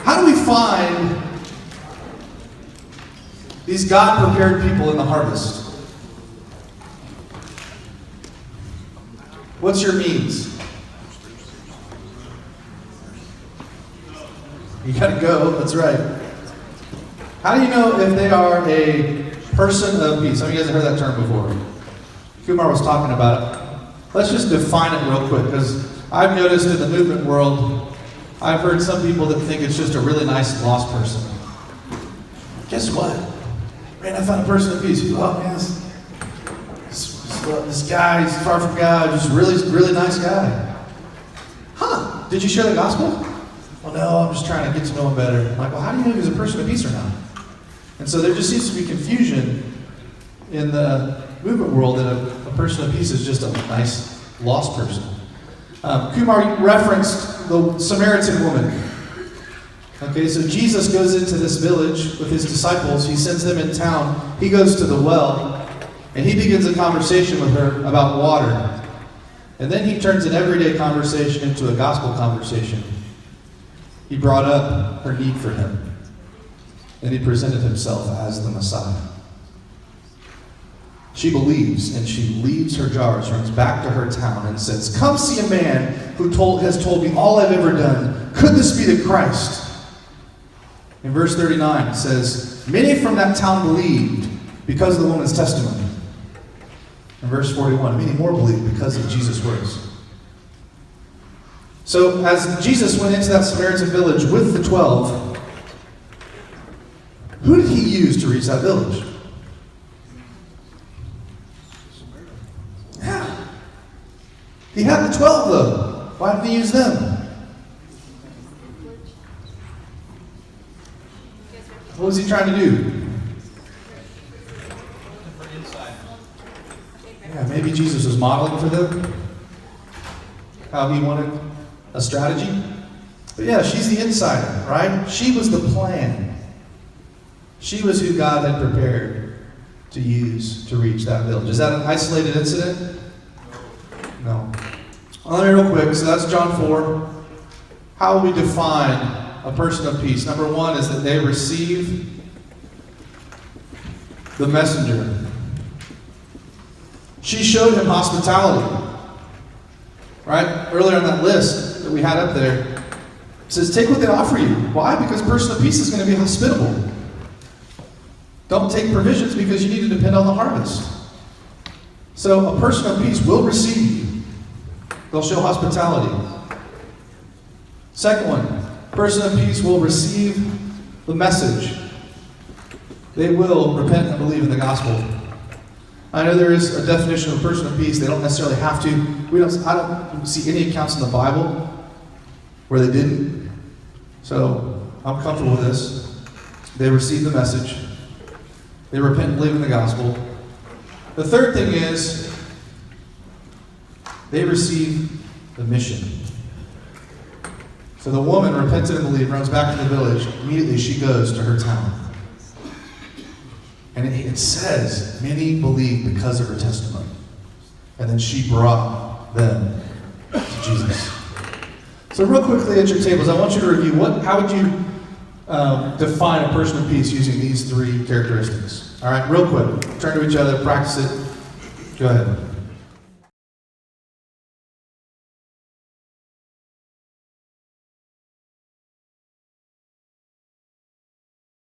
How do we find these God-prepared people in the harvest? What's your means? You gotta go, that's right. How do you know if they are a person of peace? Some of you guys have heard that term before. Kumar was talking about it. Let's just define it real quick, because I've noticed in the movement world, I've heard some people that think it's just a really nice lost person. Guess what? Man, I found a person of peace. Oh man, this guy, he's far from God, just really nice guy. Huh? Did you share the gospel? Well, no, I'm just trying to get to know him better. I'm like, well, how do you know if he's a person of peace or not? And so there just seems to be confusion in the movement world that a person of peace is just a nice lost person. Kumar referenced the Samaritan woman. Okay, so Jesus goes into this village with his disciples. He sends them in town. He goes to the well, and he begins a conversation with her about water. And then he turns an everyday conversation into a gospel conversation. He brought up her need for him, and he presented himself as the Messiah. She believes, and she leaves her jars, runs back to her town, and says, "Come see a man who has told me all I've ever done. Could this be the Christ?" In verse 39 it says, "Many from that town believed because of the woman's testimony." In verse 41, many more believed because of Jesus' words. So as Jesus went into that Samaritan village with the 12, who did he use to reach that village? Yeah. He had the 12 though. Why didn't he use them? What was he trying to do? Yeah, maybe Jesus was modeling for them how he wanted a strategy. But yeah, she's the insider, right? She was the plan. She was who God had prepared to use to reach that village. Is that an isolated incident? No. Well, let me real quick. So that's John 4. How we define a person of peace. Number one is that they receive the messenger. She showed him hospitality. Right? Earlier on that list that we had up there, it says, take what they offer you. Why? Because a person of peace is going to be hospitable. Don't take provisions because you need to depend on the harvest. So a person of peace will receive you. They'll show hospitality. Second one, person of peace will receive the message. They will repent and believe in the gospel. I know there is a definition of a person of peace. They don't necessarily have to. I don't see any accounts in the Bible where they didn't. So I'm comfortable with this. They receive the message. They repent and believe in the gospel. The third thing is they receive the mission. So the woman repented and believed, runs back to the village. Immediately she goes to her town. And it says, many believed because of her testimony. And then she brought them to Jesus. So real quickly at your tables, I want you to review how would you define a person of peace using these three characteristics? All right, real quick. Turn to each other, practice it. Go ahead.